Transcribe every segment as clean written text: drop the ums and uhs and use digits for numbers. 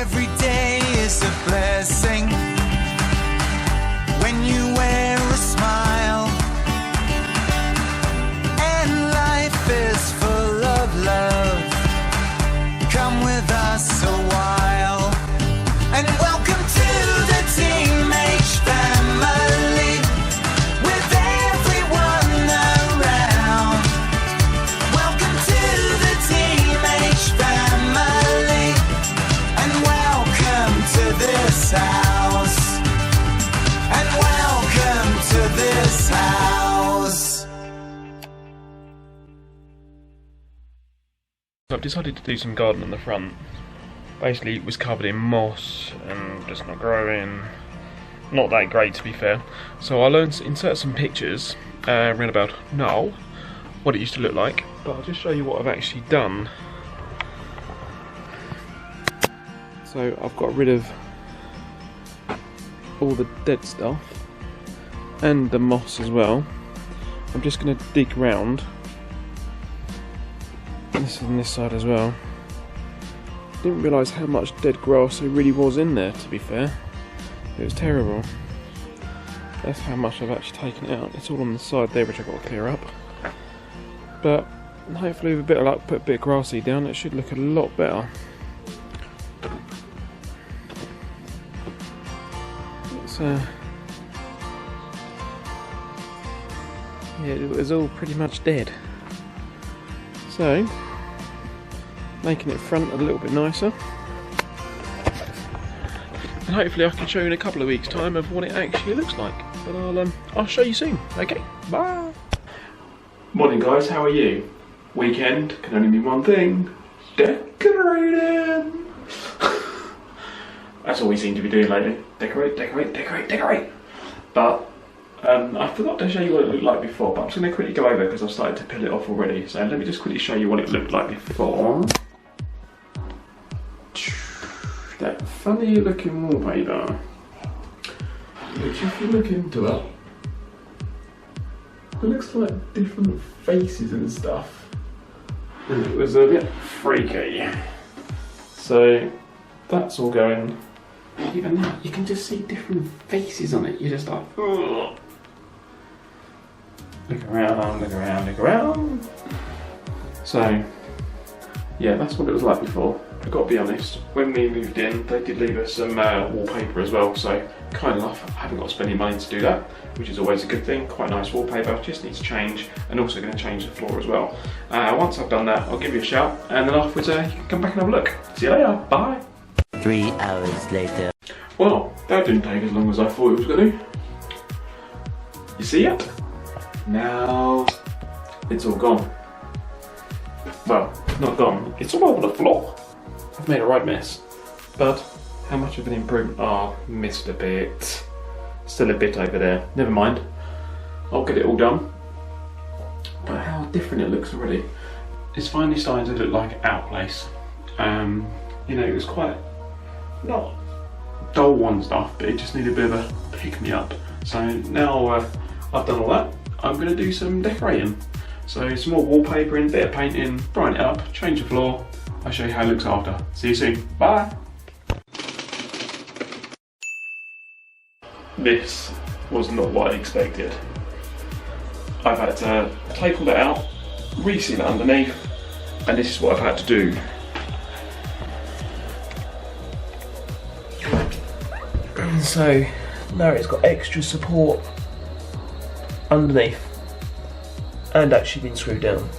Every day is a blessing when you wear a smile, and life is full of love. Come with us a while, and welcome to the Team H family, with everyone around. Welcome to the Team H family, and welcome to this house, and welcome to this house. I've decided to do some garden on the front. Basically it was covered in moss and just not growing. Not that great, to be fair. So I learned to insert some pictures around about now, what it used to look like. But I'll just show you what I've actually done. So I've got rid of all the dead stuff and the moss as well. I'm just going to dig round. This is on this side as well. Didn't realise how much dead grass there really was in there, to be fair. It was terrible. That's how much I've actually taken out. It's all on the side there, which I've got to clear up. But hopefully with a bit of luck, put a bit of grass seed down, it should look a lot better. It's yeah, it was all pretty much dead. So, making it front a little bit nicer. And hopefully I can show you in a couple of weeks' time of what it actually looks like. But I'll show you soon. Okay, bye. Morning guys, how are you? Weekend can only mean one thing: decorating. That's all we seem to be doing lately. Decorate, decorate, decorate, decorate. But I forgot to show you what it looked like before, but I'm just going to quickly go over because I've started to peel it off already. So let me just quickly show you what it looked like before. That funny looking wallpaper, which if you look into it, it looks like different faces and stuff. And it was a bit freaky. So that's all going. Even now, you can just see different faces on it. You're just like, ugh. Look around, look around, look around. So, yeah, that's what it was like before. I've got to be honest, when we moved in, they did leave us some wallpaper as well, so kind of enough, I haven't got to spend any money to do that, which is always a good thing. Quite nice wallpaper, just needs to change, and also going to change the floor as well. Once I've done that, I'll give you a shout, and then afterwards you can come back and have a look. See you later, bye. 3 hours later. Well, that didn't take as long as I thought it was going to. You see it? Now it's all gone. Well, not gone, it's all over the floor. I've made a right mess. But how much of an improvement? Oh, missed a bit. Still a bit over there. Never mind. I'll get it all done. But how different it looks already. It's finally starting to look like our place. You know, it was quite not dull one stuff, but it just needed a bit of a pick me up. So now I've done all that, I'm going to do some decorating. So some more wallpapering, bit of painting, brighten it up, change the floor. I'll show you how it looks after. See you soon. Bye. This was not what I expected. I've had to take all that out, reseal it underneath, and this is what I've had to do. So now it's got extra support underneath and actually been screwed down.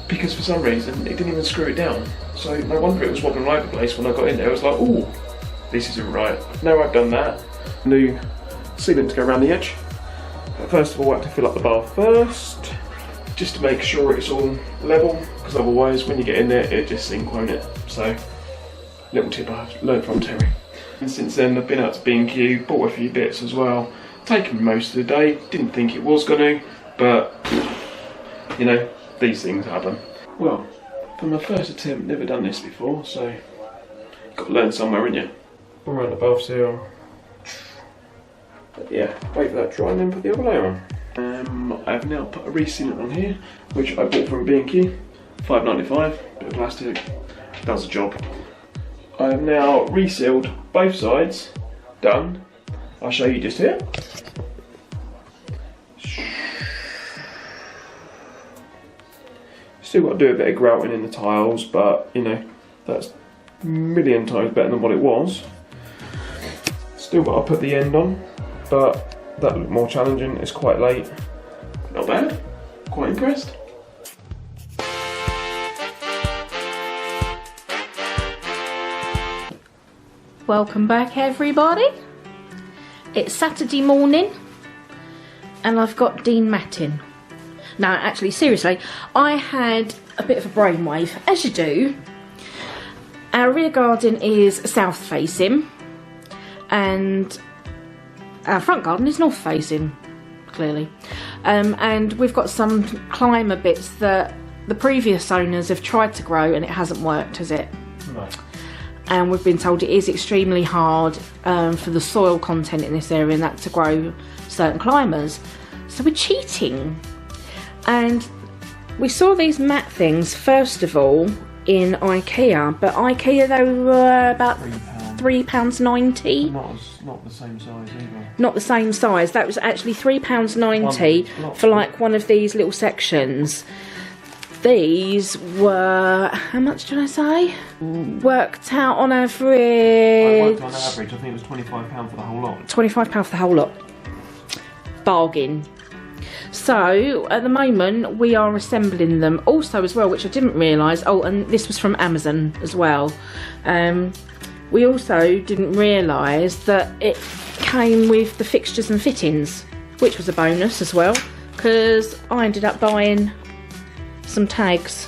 Because for some reason it didn't even screw it down. So no wonder it was wobbling all over the place when I got in there. I was like, ooh, this isn't right. Now I've done that. New sealant to go around the edge. But first of all I have to fill up the bath first, just to make sure it's all level, because otherwise when you get in there it just sink, won't it? So, little tip I've learned from Terry. And since then I've been out to B&Q, bought a few bits as well. Taken most of the day, didn't think it was going to, but you know, these things happen. Well, for my first attempt, never done this before, so you've got to learn somewhere, ain't you? All around the bath seal. But yeah, wait for that to dry and then put the other layer on. I've now put a resealant on here, which I bought from B&Q, $5.95, bit of plastic. does the job. I have now resealed both sides, done. I'll show you just here. Still got to do a bit of grouting in the tiles, but you know, that's a million times better than what it was. Still got to put the end on, but that looked more challenging. It's quite late. Not bad. Quite impressed. Welcome back, everybody. It's Saturday morning and I've got Dean matting. No, actually, seriously, I had a bit of a brainwave, as you do. Our rear garden is south facing and our front garden is north facing, clearly. And we've got some climber bits that the previous owners have tried to grow and it hasn't worked, has it? No. And we've been told it is extremely hard for the soil content in this area and that to grow certain climbers. So we're cheating. And we saw these mat things first of all in IKEA, but IKEA they were about £3.90. Not the same size either. Not the same size. That was actually £3.90 for like one of these little sections. These were, how much did I say? Worked out on average. I worked on average, I think it was £25 for the whole lot. £25 for the whole lot. Bargain. So, at the moment, we are assembling them. Also, as well, which I didn't realise, oh, and this was from Amazon as well. We also didn't realise that it came with the fixtures and fittings, which was a bonus as well, because I ended up buying some tags.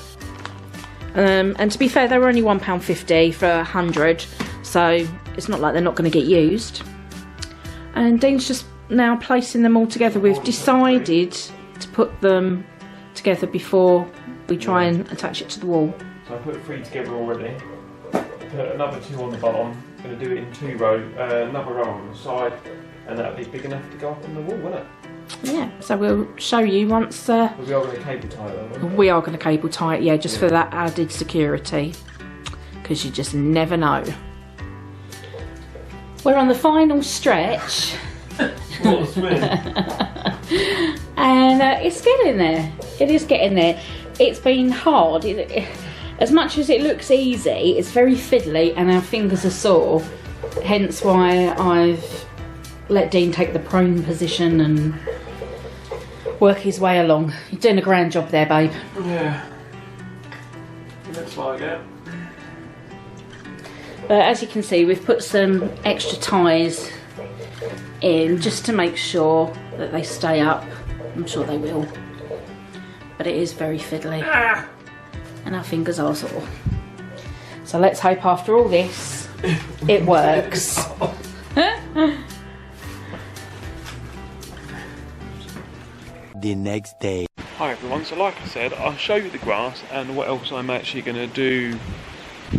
And to be fair, they were only £1.50 for 100, so it's not like they're not going to get used. And Dean's just now placing them all together. We've decided to put them together before we try and attach it to the wall. So I put 3 together already. Put another 2 on the bottom. I'm going to do it in 2 rows, another row on the side, and that'll be big enough to go up on the wall, won't it? Yeah, so we'll show you once. We are going to cable tie it though. We are going to cable tie it, yeah, just for that added security, because you just never know. We're on the final stretch. What a swim. And it's getting there. It is getting there. It's been hard. As much as it looks easy, it's very fiddly and our fingers are sore. Hence why I've let Dean take the prone position and work his way along. You're doing a grand job there, babe. Yeah. Looks like it. But as you can see, we've put some extra ties in just to make sure that they stay up. I'm sure they will. But it is very fiddly. Ah! And our fingers are sore. So let's hope after all this, it works. The next day. Hi everyone, so like I said, I'll show you the grass and what else I'm actually going to do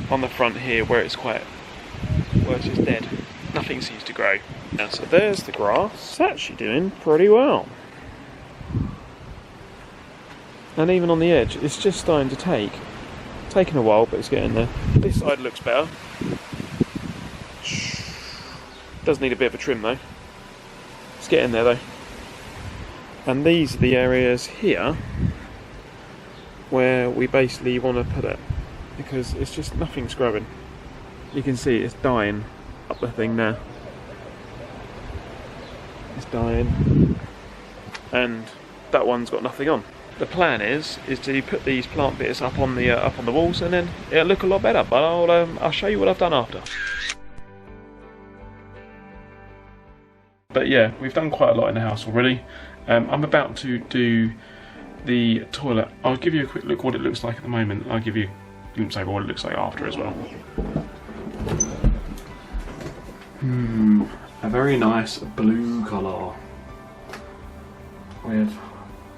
on the front here where it's just dead. Nothing seems to grow. Now, so there's the grass. It's actually doing pretty well. And even on the edge, it's just starting to take. Taking a while, but it's getting there. This side looks better. Does need a bit of a trim though. It's getting there though. And these are the areas here where we basically want to put it, because it's just nothing's growing. You can see it's dying up the thing now. It's dying, and that one's got nothing on. The plan is to put these plant bits up on the walls, and then it'll look a lot better. But I'll show you what I've done after. But yeah, we've done quite a lot in the house already. I'm about to do the toilet. I'll give you a quick look what it looks like at the moment. I'll give you a glimpse over what it looks like after as well. A very nice blue colour with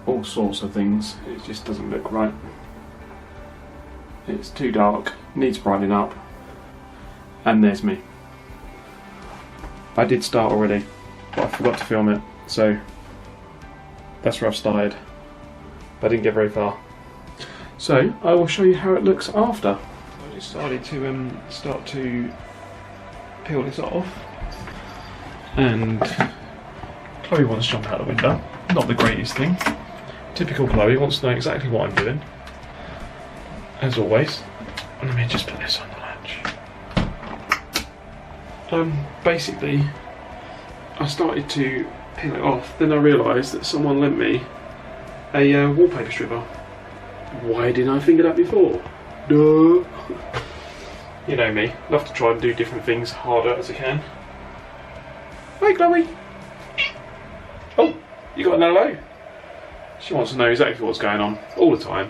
all sorts of things. It just doesn't look right. It's too dark, needs brightening up, and there's me. I did start already, but I forgot to film it, so that's where I've started, but I didn't get very far. So I will show you how it looks after. I decided to start to peel this off, and Chloe wants to jump out the window. Not the greatest thing. Typical Chloe, wants to know exactly what I'm doing, as always. Let me just put this on the latch. Basically, I started to peel it off, then I realised that someone lent me a wallpaper stripper. Why didn't I think of that before? Duh. You know me, love to try and do different things harder as I can. Hi Chloe! Oh, you got an hello? She wants to know exactly what's going on, all the time.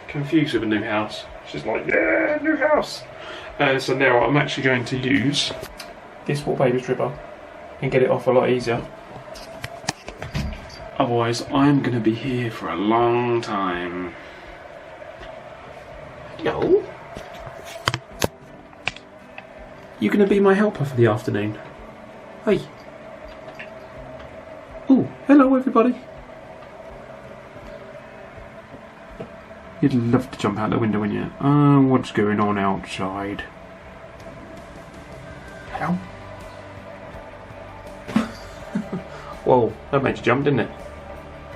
Confused with a new house. She's like, yeah, new house! So now I'm actually going to use this wallpaper stripper and get it off a lot easier. Otherwise, I'm going to be here for a long time. Hello? You going to be my helper for the afternoon? Hey. Oh, hello everybody. You'd love to jump out the window, wouldn't you? What's going on outside? How? Whoa, that made you jump, didn't it?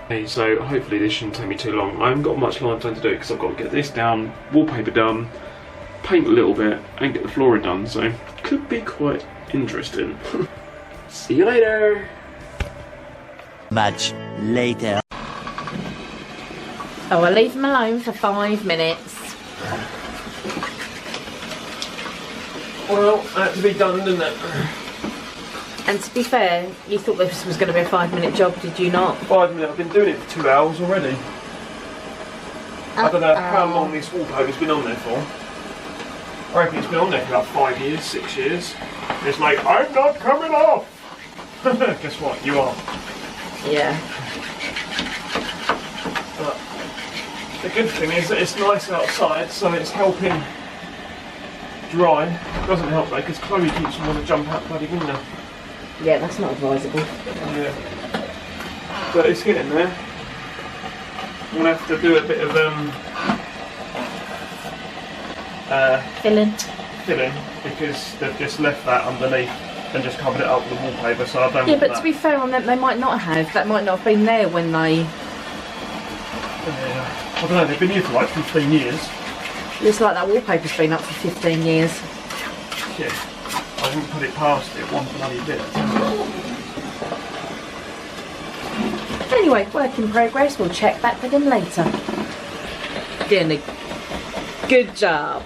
Okay, so hopefully this shouldn't take me too long. I haven't got much longer time to do it because I've got to get this down, wallpaper done, paint a little bit, and get the flooring done, so could be quite interesting. See you later! Much later. Oh, I'll leave them alone for 5 minutes. Well, that had to be done, didn't it? And to be fair, you thought this was going to be a 5-minute job, did you not? 5 minutes, I've been doing it for 2 hours already. I don't know how long this wallpaper's been on there for. I reckon it's been on there for about 5 years, 6 years. It's like, I'm not coming off! Guess what, you are. Yeah. But the good thing is that it's nice outside, so it's helping dry. It doesn't help though, because Chloe keeps wanting to jump out the bloody window. Yeah, that's not advisable. Yeah. But it's getting there. We'll have to do a bit of Filling. filling, because they've just left that underneath and just covered it up with wallpaper, so I don't Yeah, want but that. to be fair on them, they might not have. That might not have been there when they... Yeah. I don't know, they've been here for like 15 years. Looks like that wallpaper's been up for 15 years. Yeah. I wouldn't put it past it one bloody bit. Anyway, work in progress. We'll check back with him later. Doing a good job.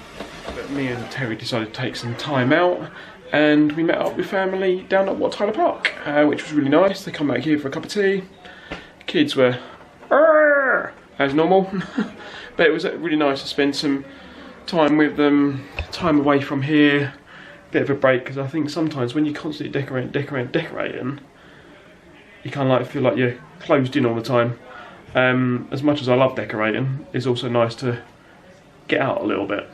But me and Terry decided to take some time out, and we met up with family down at Tyler Park, which was really nice. They come back here for a cup of tea. Kids were as normal, but it was really nice to spend some time with them, time away from here, bit of a break, because I think sometimes when you constantly decorating, you kind of like feel like you're closed in all the time. As much as I love decorating, it's also nice to get out a little bit.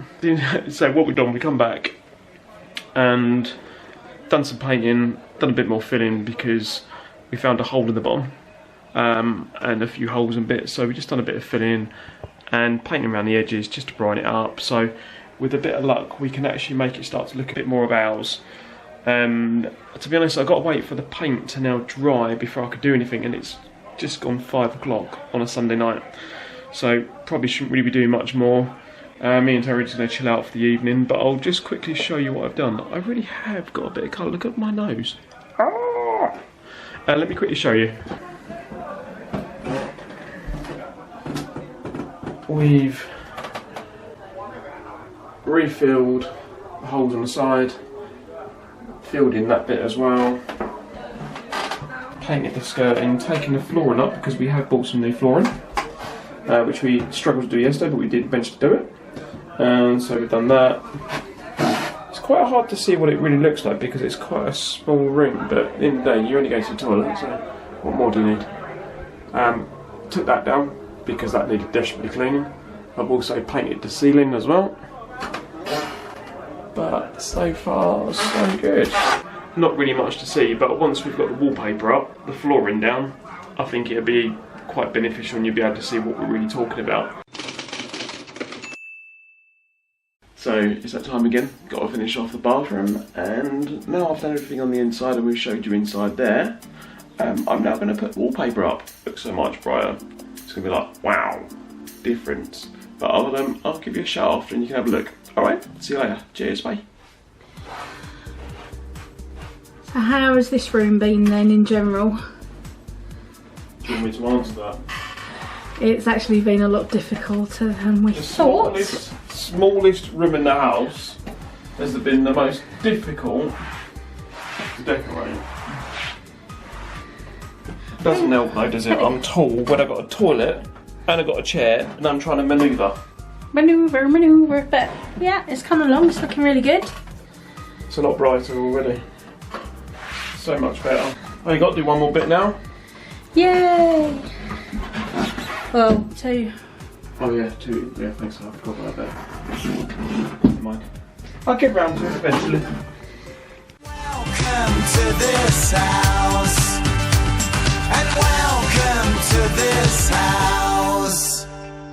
So what we've done, we come back and done some painting, done a bit more filling because we found a hole in the bottom, and a few holes and bits, so we just done a bit of filling and painting around the edges just to brighten it up. So with a bit of luck we can actually make it start to look a bit more of ours. To be honest, I've got to wait for the paint to now dry before I could do anything, and it's just gone 5 o'clock on a Sunday night, so probably shouldn't really be doing much more. Me and Terry are just going to chill out for the evening, but I'll just quickly show you what I've done. I really have got a bit of colour. Look at my nose. Let me quickly show you. We've refilled the holes on the side, filled in that bit as well, painted the skirting, taken the flooring up because we have bought some new flooring, which we struggled to do yesterday, but we did eventually do it. And so we've done that. It's quite hard to see what it really looks like because it's quite a small room, but at the end of the day you only go to the toilet, so what more do you need? Took that down because that needed desperately cleaning. I've also painted the ceiling as well, but so far so good. Not really much to see, but once we've got the wallpaper up, the flooring down, I think it'll be quite beneficial and you'll be able to see what we're really talking about. So it's that time again, got to finish off the bathroom, and now I've done everything on the inside and we showed you inside there, I'm now going to put wallpaper up. Looks so much brighter. It's going to be like, wow, difference. But I'll give you a shout after and you can have a look. Alright, see you later. Cheers, bye. So how has this room been then in general? Do you want me to answer that? It's actually been a lot difficulter than we thought. Smallest room in the house has been the most difficult to decorate. Doesn't help though, does it? I'm tall when I've got a toilet and I've got a chair and I'm trying to manoeuvre. Manoeuvre, but yeah, it's come along, it's looking really good. It's a lot brighter already. So much better. Oh, you got to do one more bit now? Yay! Well, 2. Oh yeah, 2. Yeah, thanks, I forgot about that. Never mind. I'll get round to it eventually. Welcome to this house.